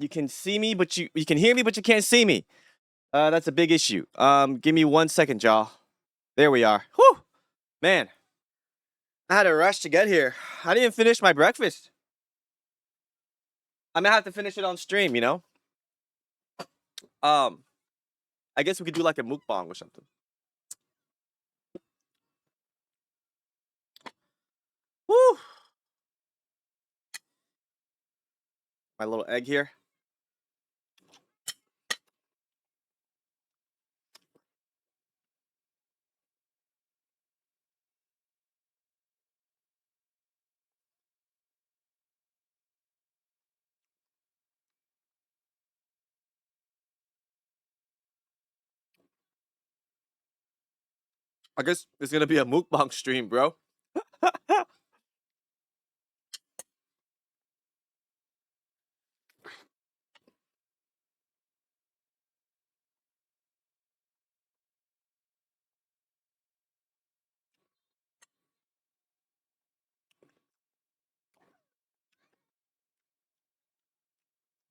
You can see me, but you can hear me, but you can't see me. That's a big issue. Give me 1 second, y'all. There we are. Whew, man. I had a rush to get here. I didn't finish my breakfast. I'm gonna have to finish it on stream, you know. Um, I guess we could do like a mukbang or something. Whew. My little egg here. I guess it's gonna be a mukbang stream, bro.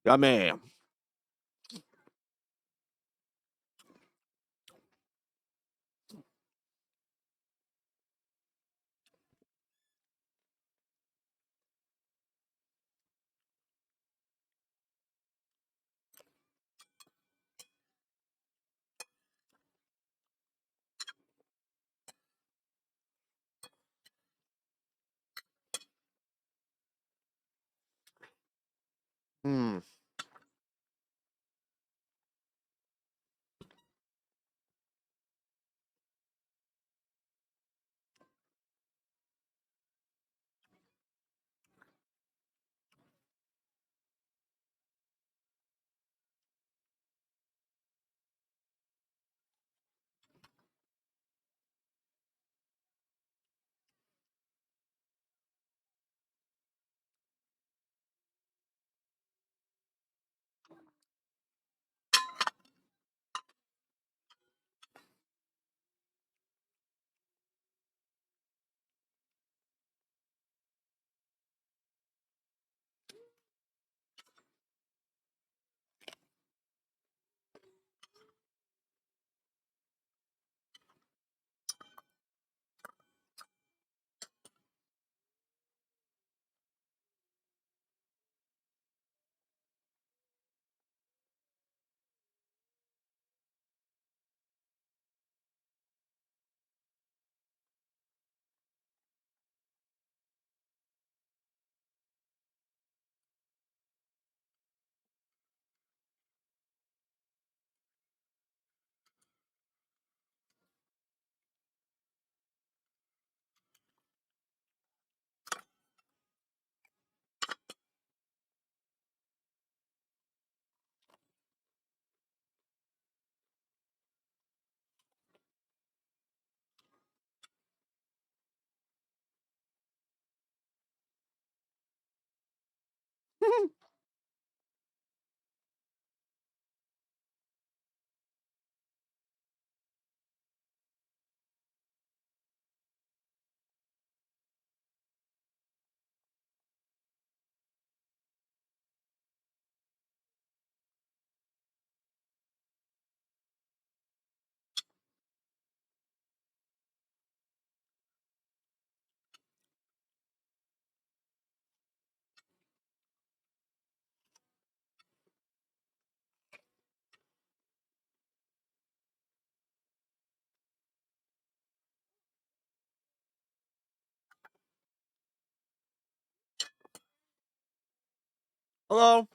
Yeah, man. Hmm. Hello.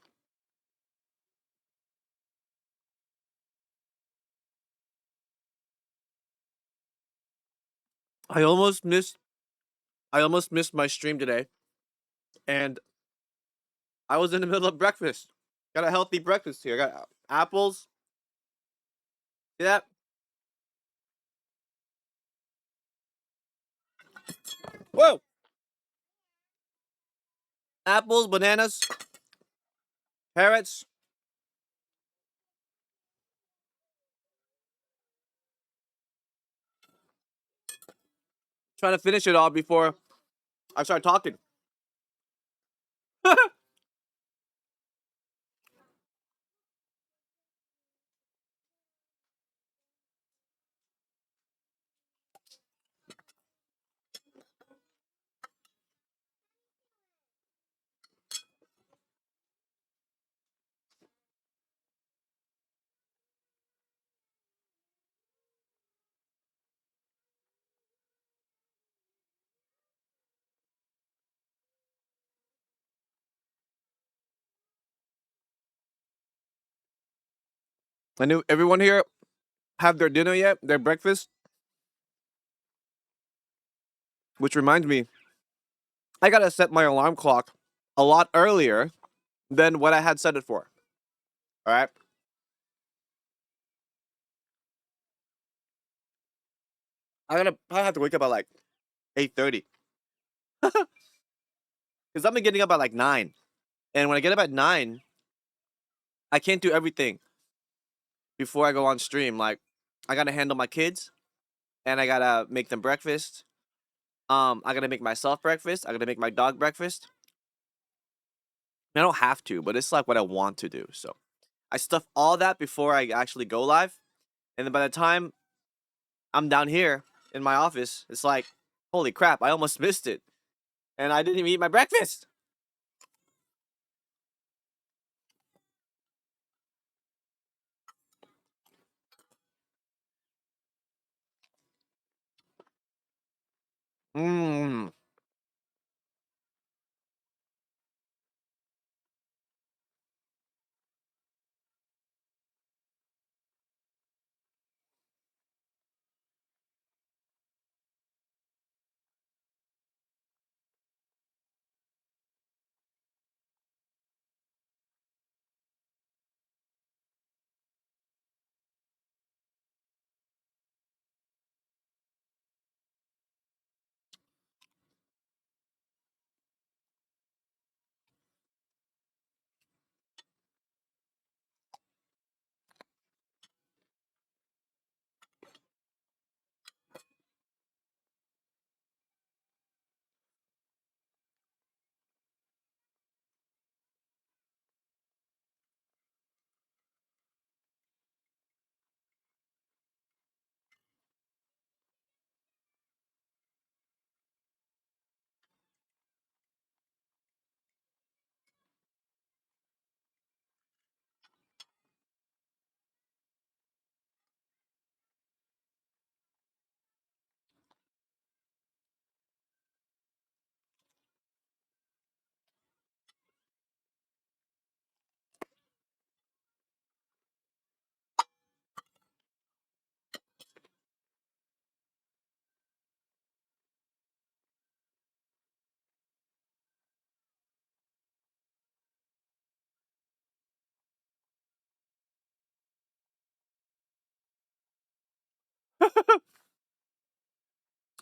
I almost missed. I almost missed my stream today, and I was in the middle of breakfast. Got a healthy breakfast here. Got apples. See that? Whoa! Apples, bananas, carrots. Trying to finish it all before I start talking. I knew everyone here have their dinner yet, their breakfast. Which reminds me, I gotta set my alarm clock a lot earlier than what I had set it for. All right. I have to wake up at like 8:30 because I've been getting up at like 9, and when I get up at 9, I can't do everything before I go on stream. Like, I gotta handle my kids, and I gotta make them breakfast. I gotta make myself breakfast. I gotta make my dog breakfast. I don't have to, but it's like what I want to do. So I stuff all that before I actually go live, and then by the time I'm down here in my office, it's like, holy crap, I almost missed it, and I didn't even eat my breakfast. Mmm.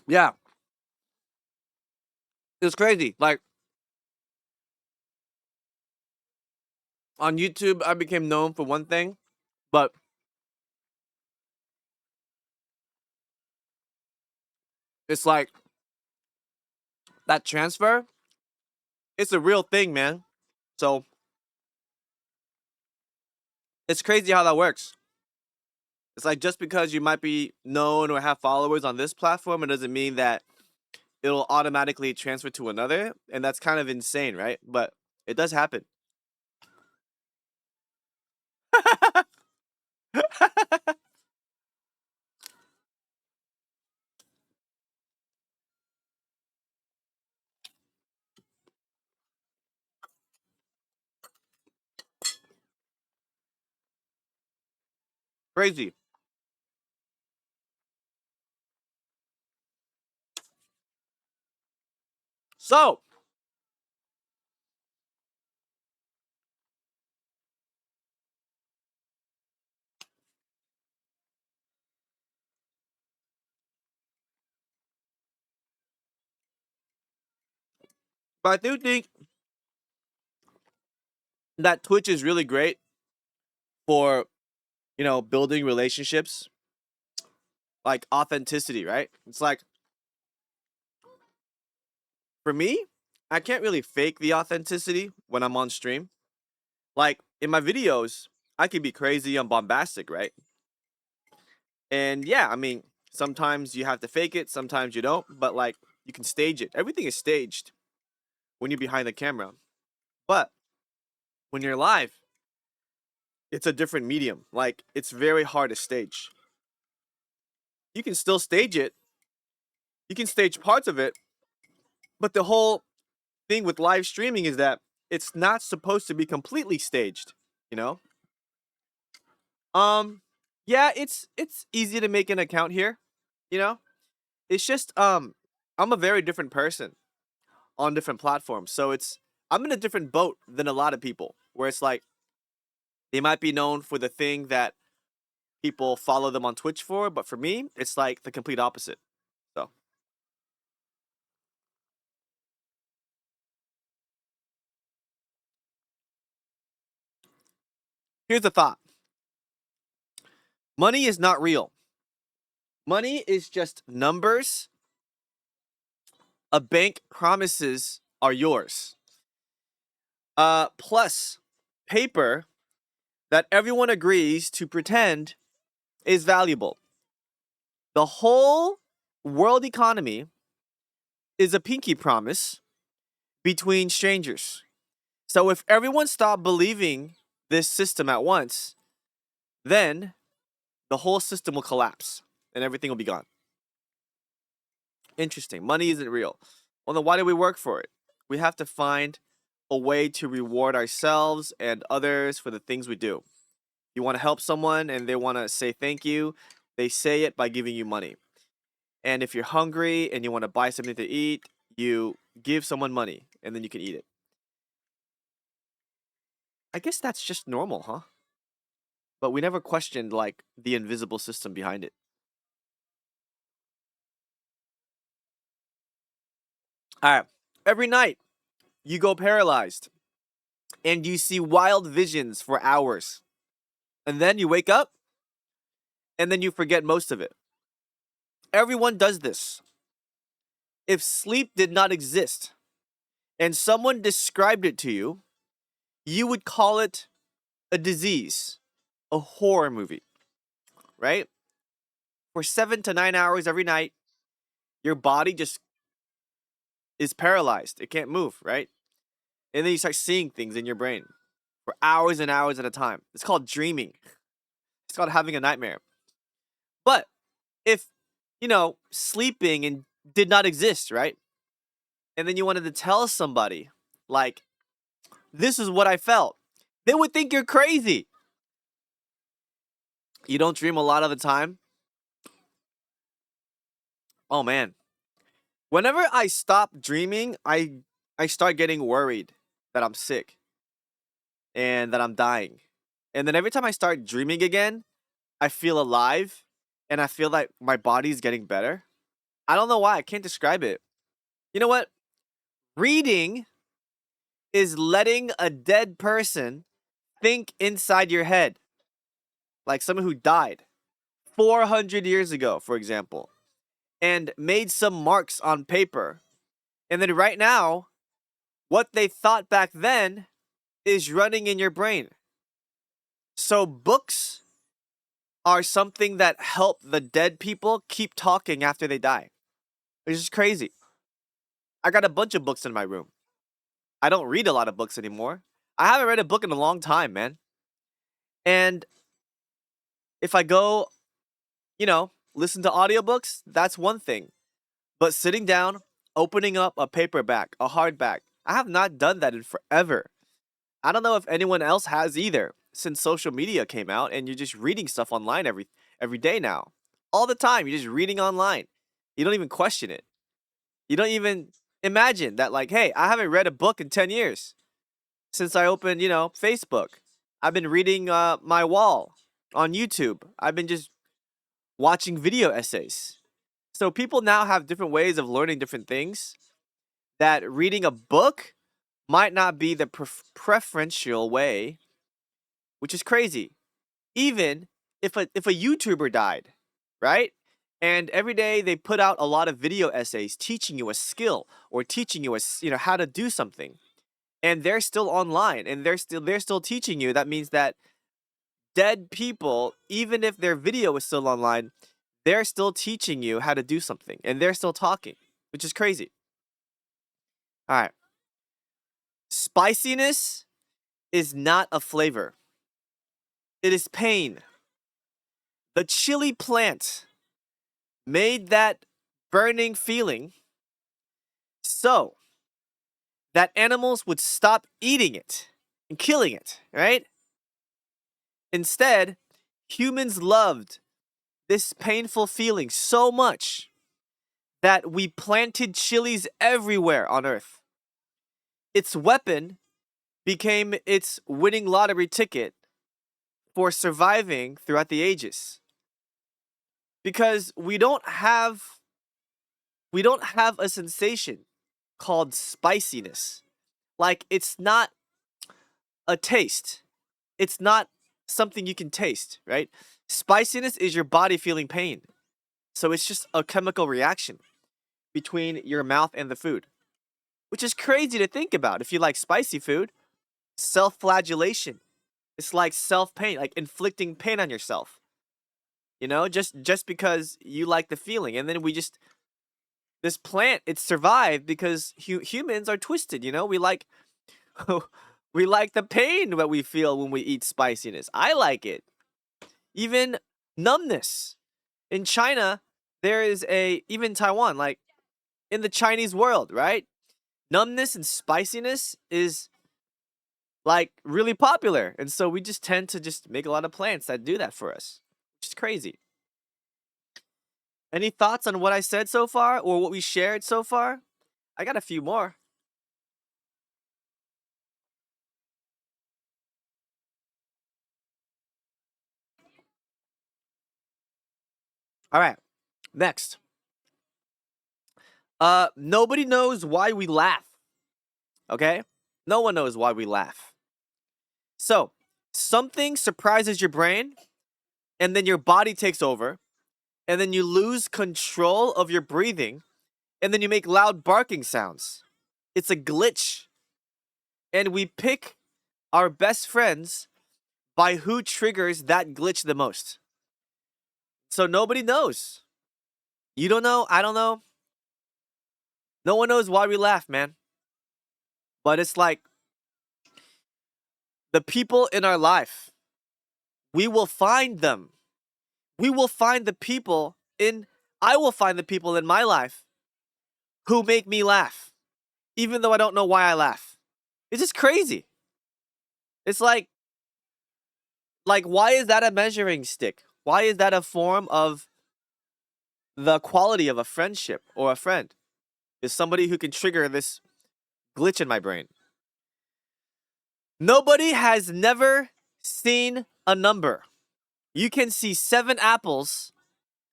Yeah, it's crazy. Like, on YouTube, I became known for one thing, but it's like that transfer. It's a real thing, man. So it's crazy how that works. It's like just because you might be known or have followers on this platform, it doesn't mean that it'll automatically transfer to another, and that's kind of insane, right? But it does happen. Crazy. So, but I do think that Twitch is really great for, building relationships, like authenticity, right? It's like, for me, I can't really fake the authenticity when I'm on stream. Like, in my videos, I can be crazy and bombastic, right? And yeah, I mean, sometimes you have to fake it, sometimes you don't, but like, you can stage it. Everything is staged when you're behind the camera. But when you're live, it's a different medium. Like, it's very hard to stage. You can still stage it, you can stage parts of it, but the whole thing with live streaming is that it's not supposed to be completely staged, you know? Um, yeah, it's easy to make an account here. You know, it's just I'm a very different person on different platforms, so I'm in a different boat than a lot of people, where it's like they might be known for the thing that people follow them on Twitch for, but for me, it's like the complete opposite. So here's the thought: money is not real. Money is just numbers a bank promises are yours. Plus paper that everyone agrees to pretend is valuable. The whole world economy is a pinky promise between strangers. So if everyone stopped believing this system at once, then the whole system will collapse and everything will be gone. Interesting. Money isn't real. Well, then why do we work for it? We have to find a way to reward ourselves and others for the things we do. You want to help someone and they want to say thank you, they say it by giving you money. And if you're hungry and you want to buy something to eat, you give someone money and then you can eat it. I guess that's just normal, huh? But we never questioned like the invisible system behind it. All right. Every night you go paralyzed and you see wild visions for hours. And then you wake up and then you forget most of it. Everyone does this. If sleep did not exist and someone described it to you, you would call it a disease, a horror movie, right? For 7 to 9 hours every night, your body just is paralyzed. It can't move, right? And then you start seeing things in your brain for hours and hours at a time. It's called dreaming. It's called having a nightmare. But if, sleeping and did not exist, right? And then you wanted to tell somebody, like, this is what I felt, they would think you're crazy. You don't dream a lot of the time? Oh man. Whenever I stop dreaming, I start getting worried that I'm sick and that I'm dying. And then every time I start dreaming again, I feel alive and I feel like my body's getting better. I don't know why, I can't describe it. You know what? Reading is letting a dead person think inside your head, like someone who died 400 years ago, for example, and made some marks on paper. And then right now, what they thought back then is running in your brain. So books are something that help the dead people keep talking after they die. Which is crazy. I got a bunch of books in my room. I don't read a lot of books anymore. I haven't read a book in a long time, man. And if I go, listen to audiobooks, that's one thing. But sitting down, opening up a paperback, a hardback, I have not done that in forever. I don't know if anyone else has either, since social media came out and you're just reading stuff online every day now. All the time, you're just reading online. You don't even question it. You don't even imagine that, like, hey, I haven't read a book in 10 years since I opened, Facebook. I've been reading my wall on YouTube. I've been just watching video essays. So people now have different ways of learning different things, that reading a book might not be the preferential way, which is crazy. Even if a YouTuber died, right? And every day they put out a lot of video essays teaching you a skill or teaching you how to do something. And they're still online and they're still teaching you. That means that dead people, even if their video is still online, they're still teaching you how to do something and they're still talking, which is crazy. All right. Spiciness is not a flavor. It is pain. The chili plant made that burning feeling so that animals would stop eating it and killing it, right? Instead, Humans loved this painful feeling so much that we planted chilies everywhere on Earth. Its weapon became its winning lottery ticket for surviving throughout the ages. Because we don't have a sensation called spiciness. Like, it's not a taste. It's not something you can taste, right? Spiciness is your body feeling pain. So it's just a chemical reaction between your mouth and the food, which is crazy to think about. If you like spicy food, self-flagellation. It's like self-pain, like inflicting pain on yourself. You know, just because you like the feeling. And then this plant, it survived because humans are twisted, you know? We like we like the pain that we feel when we eat spiciness. I like it. Even numbness. In China, there is even Taiwan, like in the Chinese world, right? Numbness and spiciness is like really popular. And so we just tend to just make a lot of plants that do that for us, which is crazy. Any thoughts on what I said so far or what we shared so far? I got a few more. All right. Next. Nobody knows why we laugh. Okay? No one knows why we laugh. So, something surprises your brain and then your body takes over and then you lose control of your breathing and then you make loud barking sounds. It's a glitch. And we pick our best friends by who triggers that glitch the most. So nobody knows. You don't know, I don't know. No one knows why we laugh, man. But it's like the people in our life, we will find them. We will find the people I will find the people in my life who make me laugh, even though I don't know why I laugh. It's just crazy. It's like why is that a measuring stick? Why is that a form of the quality of a friendship or a friend? Is somebody who can trigger this glitch in my brain. Nobody has never seen a number. You can see 7 apples,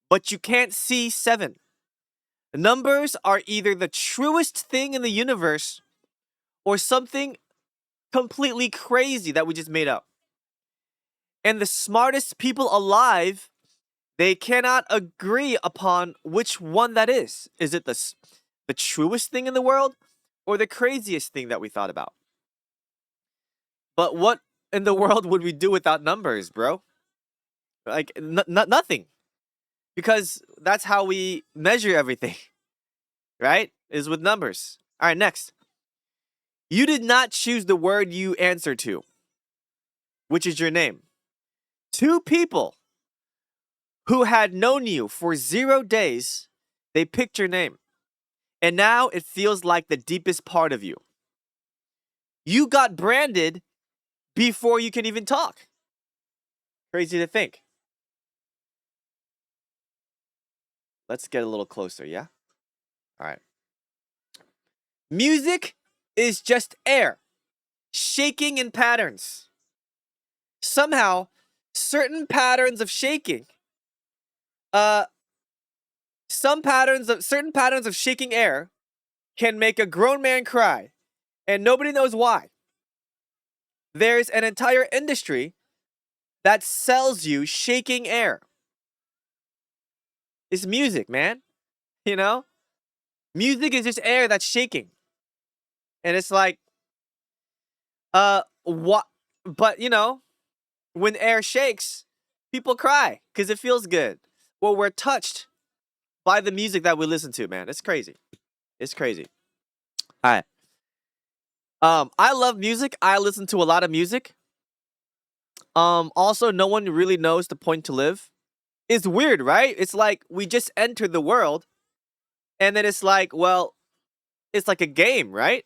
but you can't see 7. Numbers are either the truest thing in the universe or something completely crazy that we just made up. And the smartest people alive, they cannot agree upon which one that is. Is it the truest thing in the world or the craziest thing that we thought about? But what in the world would we do without numbers, bro? Like, nothing. Because that's how we measure everything, right? Is with numbers. All right, next. You did not choose the word you answer to, which is your name. 2 people who had known you for 0 days, they picked your name. And now it feels like the deepest part of you. You got branded before you can even talk. Crazy to think. Let's get a little closer, yeah? All right. Music is just air, shaking in patterns. Somehow, certain patterns of shaking, uh, certain patterns of shaking air can make a grown man cry, and nobody knows why. There's an entire industry that sells you shaking air. It's music, man. You know? Music is just air that's shaking. And it's like, what? But, you know, when air shakes, people cry because it feels good. Well, we're touched by the music that we listen to, man. It's crazy. It's crazy. All right. I love music. I listen to a lot of music. Also, no one really knows the point to live. It's weird, right? It's like we just entered the world, and then it's like, well, it's like a game, right?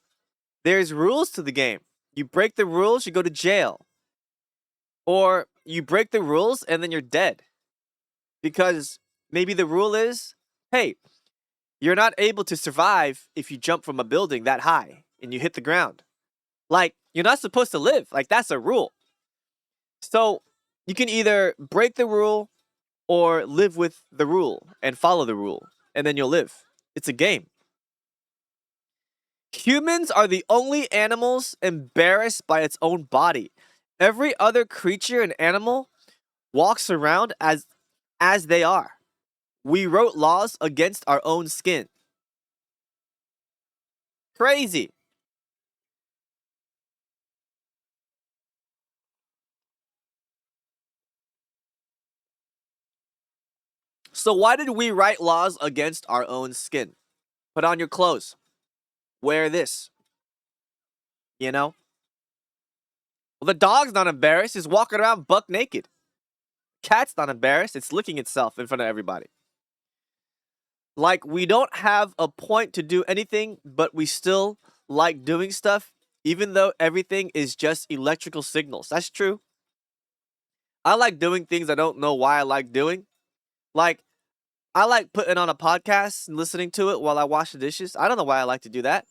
There's rules to the game. You break the rules, you go to jail. or you break the rules and then you're dead. Because maybe the rule is, hey, you're not able to survive if you jump from a building that high and you hit the ground. Like, you're not supposed to live. Like, that's a rule. So, you can either break the rule or live with the rule and follow the rule, and then you'll live. It's a game. Humans are the only animals embarrassed by its own body. Every other creature and animal walks around as they are. We wrote laws against our own skin. Crazy. So why did we write laws against our own skin? Put on your clothes. Wear this. You know? Well, the dog's not embarrassed. It's walking around buck naked. Cat's not embarrassed. It's licking itself in front of everybody. Like, we don't have a point to do anything, but we still like doing stuff, even though everything is just electrical signals. That's true. I like doing things I don't know why I like doing. Like, I like putting on a podcast and listening to it while I wash the dishes. I don't know why I like to do that.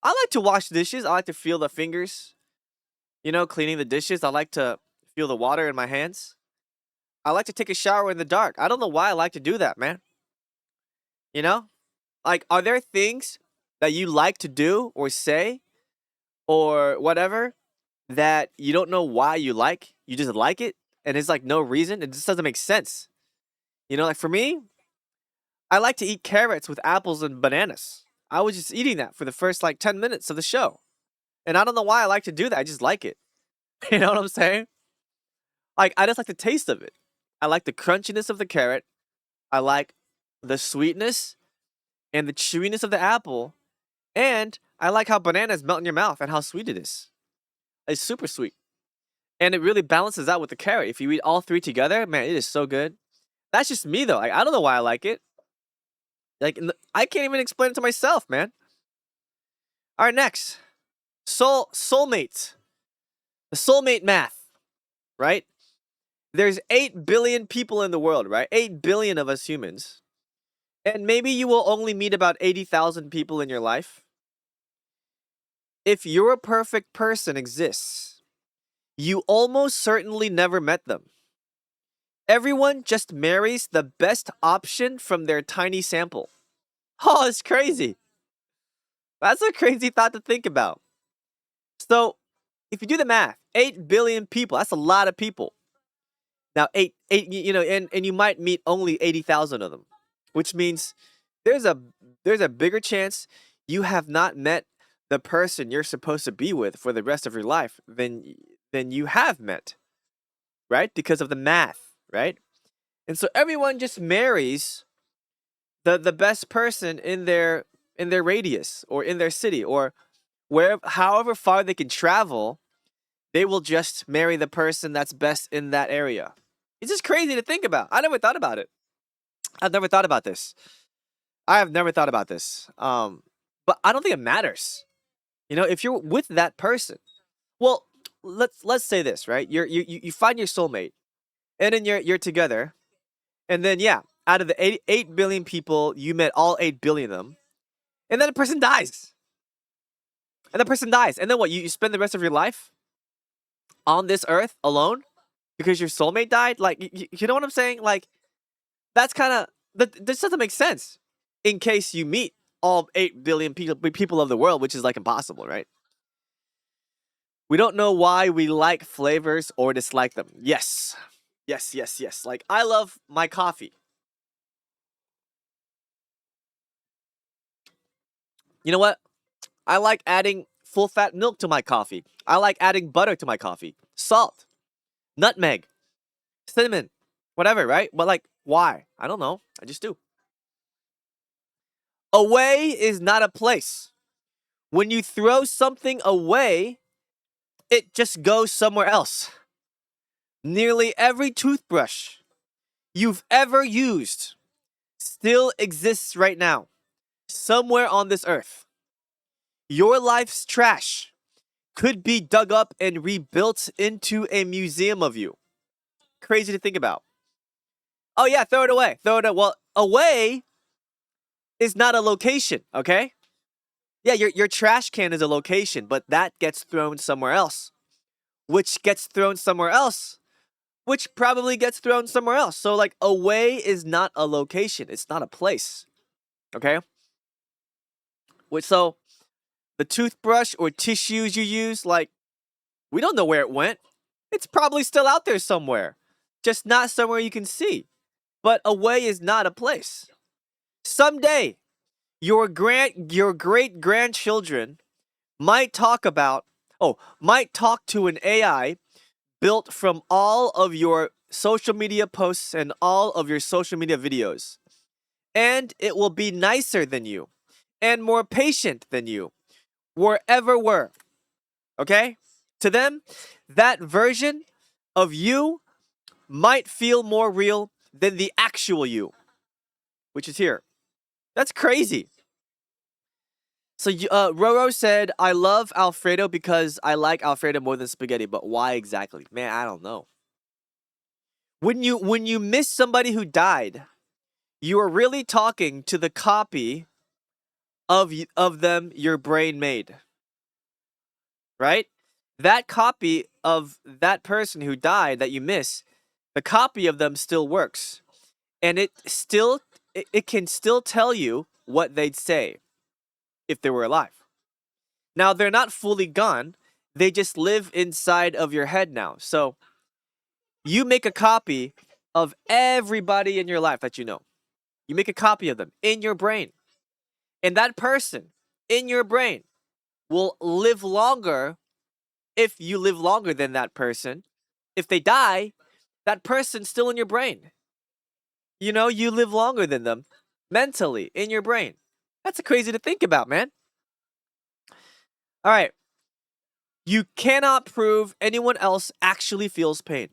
I like to wash dishes. I like to feel the fingers, cleaning the dishes. I like to feel the water in my hands. I like to take a shower in the dark. I don't know why I like to do that, man. You know? Like, are there things that you like to do or say or whatever that you don't know why you like? You just like it and it's like no reason. It just doesn't make sense. Like for me, I like to eat carrots with apples and bananas. I was just eating that for the first like 10 minutes of the show. And I don't know why I like to do that. I just like it. You know what I'm saying? Like, I just like the taste of it. I like the crunchiness of the carrot. I like the sweetness and the chewiness of the apple. And I like how bananas melt in your mouth and how sweet it is. It's super sweet. And it really balances out with the carrot. If you eat all three together, man, it is so good. That's just me, though. Like, I don't know why I like it. Like, I can't even explain it to myself, man. All right, next. Soulmate. The soulmate math, right? There's 8 billion people in the world, right? 8 billion of us humans. And maybe you will only meet about 80,000 people in your life. If your perfect person exists, you almost certainly never met them. Everyone just marries the best option from their tiny sample. Oh, it's crazy. That's a crazy thought to think about. So, if you do the math, 8 billion people, that's a lot of people. Now, and you might meet only 80,000 of them, which means there's a bigger chance you have not met the person you're supposed to be with for the rest of your life than you have met, right? Because of the math, right? And so everyone just marries the best person in their radius or in their city or wherever, however far they can travel, they will just marry the person that's best in that area. It's just crazy to think about. I never thought about it. I've never thought about this. I have never thought about this. But I don't think it matters. If you're with that person, well, let's say this, right? You find your soulmate, and then you're together, and then yeah, out of the 8 billion people, you met all 8 billion of them, and then the person dies, and then what? You spend the rest of your life on this earth alone because your soulmate died. Like, you know what I'm saying? Like, that's kind of this doesn't make sense. In case you meet all 8 billion people of the world, which is like impossible, right? We don't know why we like flavors or dislike them. Yes. Yes, yes, yes. Like, I love my coffee. You know what? I like adding full fat milk to my coffee. I like adding butter to my coffee. Salt, nutmeg, cinnamon, whatever, right? But like, why? I don't know. I just do. Away is not a place. When you throw something away, it just goes somewhere else. Nearly every toothbrush you've ever used still exists right now, somewhere on this earth. Your life's trash could be dug up and rebuilt into a museum of you. Crazy to think about. Oh yeah, throw it away. Throw it away. Well, away is not a location, okay? Yeah, your trash can is a location, but that gets thrown somewhere else, which gets thrown somewhere else, which probably gets thrown somewhere else. So like away is not a location. It's not a place. Okay? So the toothbrush or tissues you use, like, we don't know where it went. It's probably still out there somewhere, just not somewhere you can see. But away is not a place. Someday, your great grandchildren might talk to an AI built from all of your social media posts and all of your social media videos. And it will be nicer than you and more patient than you wherever were. Okay? To them, that version of you might feel more real than the actual you, which is here. That's crazy. So Roro said, I love Alfredo because I like Alfredo more than spaghetti, but why exactly? Man, I don't know. When you miss somebody who died, you are really talking to the copy of them your brain made. Right? That copy of that person who died that you miss, the copy of them still works. And it can still tell you what they'd say if they were alive. Now, they're not fully gone. They just live inside of your head now. So, you make a copy of everybody in your life that you know. You make a copy of them in your brain. And that person in your brain will live longer if you live longer than that person. If they die, that person's still in your brain. You know, you live longer than them mentally in your brain. That's crazy to think about, man. All right. You cannot prove anyone else actually feels pain.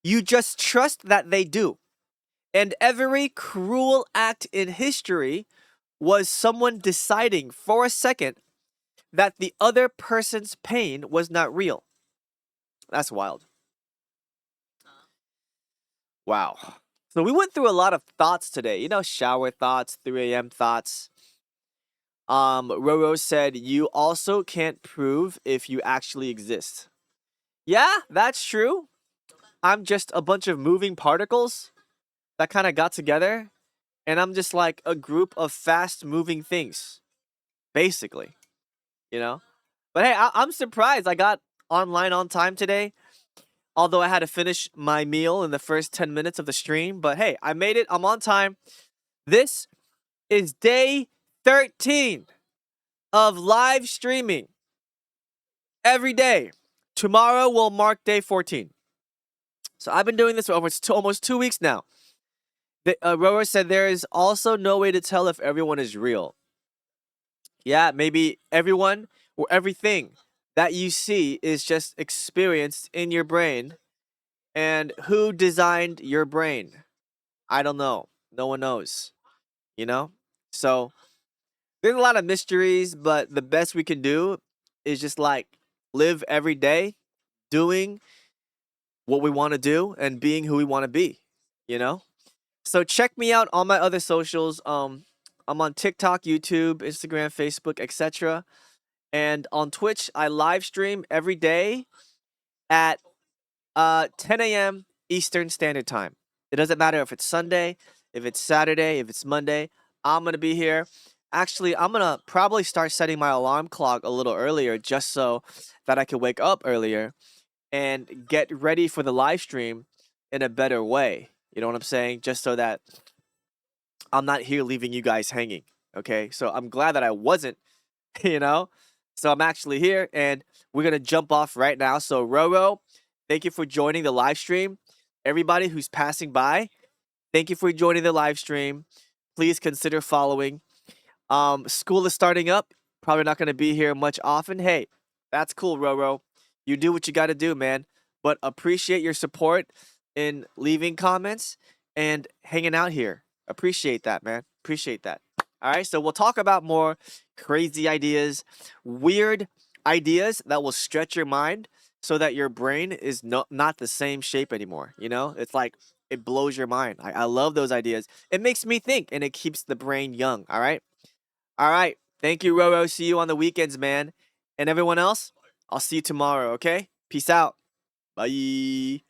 You just trust that they do. And every cruel act in history was someone deciding for a second that the other person's pain was not real. That's wild. Wow. So we went through a lot of thoughts today. You know, shower thoughts, 3 a.m. thoughts. Roro said, you also can't prove if you actually exist. Yeah, that's true. I'm just a bunch of moving particles that kind of got together, and I'm just like a group of fast moving things, basically, you know? But hey, I'm surprised I got online on time today, although I had to finish my meal in the first 10 minutes of the stream. But hey, I made it. I'm on time. This is day 13 of live streaming every day. Tomorrow will mark day 14. So I've been doing this for almost 2 weeks now. Rower said there is also no way to tell if everyone is real. Yeah, maybe everyone or everything that you see is just experienced in your brain. And who designed your brain? I don't know. No one knows. You know? So there's a lot of mysteries, but the best we can do is just like live every day doing what we want to do and being who we want to be, you know? So check me out on my other socials. I'm on TikTok, YouTube, Instagram, Facebook, etc. And on Twitch, I live stream every day at 10 a.m. Eastern Standard Time. It doesn't matter if it's Sunday, if it's Saturday, if it's Monday. I'm gonna be here. Actually, I'm gonna probably start setting my alarm clock a little earlier just so that I can wake up earlier and get ready for the live stream in a better way. You know what I'm saying? Just so that I'm not here leaving you guys hanging. Okay, so I'm glad that I wasn't, you know? So I'm actually here and we're gonna jump off right now. So Roro, thank you for joining the live stream. Everybody who's passing by, thank you for joining the live stream. Please consider following. School is starting up. Probably not gonna be here much often. Hey, that's cool, Roro. You do what you gotta do, man. But appreciate your support in leaving comments and hanging out here. Appreciate that, man. Appreciate that. All right, so we'll talk about more crazy ideas, weird ideas that will stretch your mind so that your brain is not the same shape anymore. You know, it's like it blows your mind. I love those ideas. It makes me think and it keeps the brain young. All right. All right. Thank you, Roro. See you on the weekends, man. And everyone else, I'll see you tomorrow. Okay. Peace out. Bye.